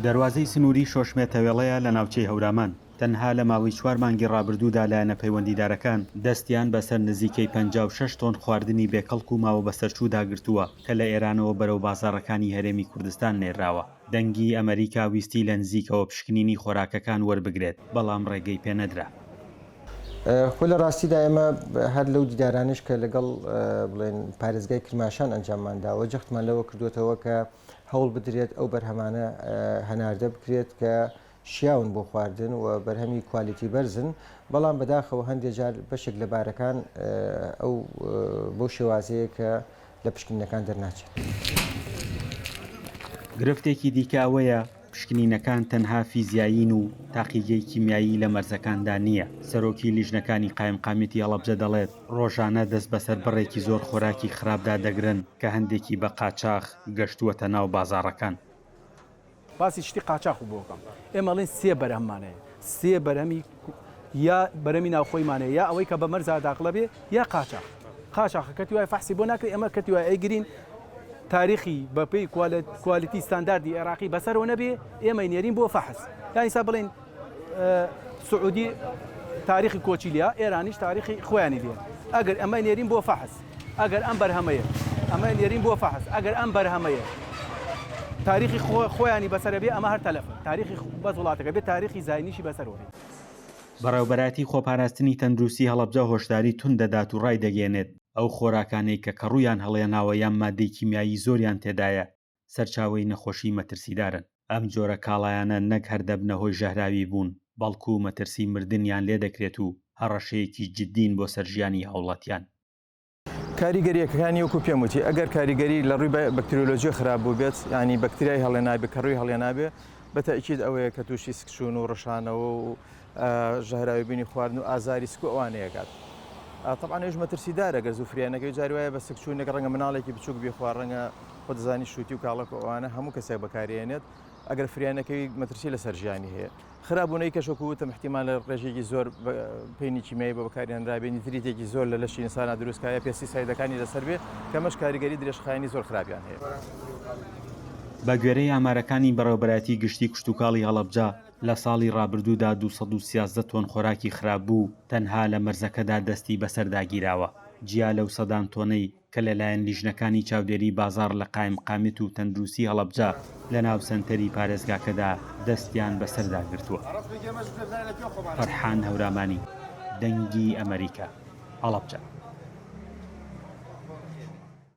دەواازەی سنووری شۆشمێتەوێڵەیە لە ناوچەی هەورامان. تەنها لە ماوەی 4 مانگی ڕابردوودا لایەنە پەیوەندیدارەکان دەستیان بەسەر نزیکەی 56 تۆن خواردنی بێکەڵک و ماوە بەسەرچوودا گرتووە کە لە ئێرانەوە بەرەو بازاڕەکانی هەرێمی کوردستان نێراوە. دەنگی ئەمریکا ویستی لە نزیکەوە پشکنینی خۆراکەکان وەربگرێت، بەڵام ڕێگەی پێ نەدرا. خۆ لە ڕاستیدا ئێمە هەر لەو دیدارانش کە لەگەڵ بڵێن پارێزگای کرماشان ئەنجاممانداوە جەختمان لەوە کردوێتەوە کە هەوڵ بدرێت ئەو بەرهەمانە هەناردە بکرێت کە شیاون بۆ خواردن و بەرهەمی کوالیتی بەرزن، بەڵام بەداخەوە هەندێک جار بەشێک لە بارەکان ئەو بۆ شێوازەیە کە لە پشکنینەکان دەرناچێت. گرفتێکی دیکە ئەوەیە پشکنینەکان تەنها فیزیایین و تاقیگەی کیمیایی لە مەرزەکاندا نییە. سەرۆکی لیژنەکانی قایمقامەتی هەڵەبجە دەڵێت ڕۆژانە دەست بەسەر بڕێکی زۆر خۆراکی خراپدا دەگرن کە هەندێکی بە قاچاغ گەشتووەتە ناو بازاڕەکان. باسی شتی قاچاق بۆ بکەم، ئێمەڵێن سێ بەرهەمانەیە، سێ بەرهەمی یا بەرەمی ناوخۆیمانەیە، یا ئەوەی کە بە مەرزا داخڵە بێ، یا قاچاق کەتی وای فەحسی بۆ ناکرێت. ئەمە کەتی وای ئەیگرین تاریخی بەپێی کوالیتی ستانداردی عێراقی بەسەرەوە نەبێ، ئێمە نێرین بۆ فەحس. یانی سا بڵێن سعودی تاریخی کۆچیلیا، ئێرانیش تاریخی خۆیانی دێن. ئەگەر ئەمە نێرین بۆ فەحس، ئەگەر ئەم بەرهەمەیە ئەمە نێرین بۆ فەحس، ئەگەر ئەم بەرهەمەیە تاریخی خۆیانی بەسەرە بێ، ئەمە هەر تەلەفە تاریخی بەس وڵاتەکە بێت، تاریخی زاینیشی بەسەرەوە. بەڕێوەبەراتی خۆپاراستنی تەندروستی هەڵەبجە هۆشداری تون دەدات و ڕای دەگەێنێت ئەو خۆراکانەی کە کەڕوویان هەڵێناوە یان مادەی کیمیایی زۆریان تێدایە سەرچاوەی نەخۆشی مەترسیدارن. ئەم جۆرە کاڵایانە نەک هەردەبنە هۆی ژەهراوی بوون، بەڵکو و مەترسی مردنیان لێ دەکرێت و هەڕەشەیەکی جددین بۆ سەرژیانی هاوڵاتیان. کاریگەریەکانی وەکو پێم وتی ئەگەر کاریگەری لە ڕووی بەکتریۆلۆژی خراپ بوو بێت، ینی بەکتریای هەڵێنابێ کە ڕووی هەڵێنابێ، بەتەئکید ئەوەیە کە تووشی سکشون و ڕەشانەوە و ژەهراوی بینی خواردن و ئازاری سک و ئەوانەیەکات. طبعا ئێش مەترسیدارە گەر زوفریانەکەی جاری وایە بە سکشوونێک ڕەنگە مناڵێکی بچووک بێخوا ڕەنگە خۆ دەزانی شووتی و کاڵک و ئەوانە هەموو کەسێک بەکارێنێت ئەگەر فریانەکەی مەترسی لە سەرژیانی هەیە. خراپبوونەی کەشەکووتم احتیمال لە ڕێژێکی زۆر پێینی کیمیایی بە بەکارهێنرابێ نیتریتێکی زۆر لە لەشی ئینسانە دروستکایە پێستیسایدەکانی لەسەر بێ کەمەش کاریگەری درێژخایەنی زۆر خراپیان هەیە. بە گوێرەی ئامارەکانی بەڕێوەبەراتی گشتی کشتتوکاڵی هەڵەبجە لە ساڵی ڕابردوودا 213 تۆن خۆراکی خراپ بوو تەنها لە مەرزەکەدا دەستی بەسەرداگیراوە، جیا لەو سەدان تۆنەی کە لەلایەن لیژنەکانی چاودێری بازار لە قایمقامەت و تەندروستی هەڵەبجە لە ناو سەنتەری پارێزگاکەدا دەستیان بەسەردا گرتووە. فەرحان هەورامانی، دەنگی ئەمریکا، هەڵەبجە.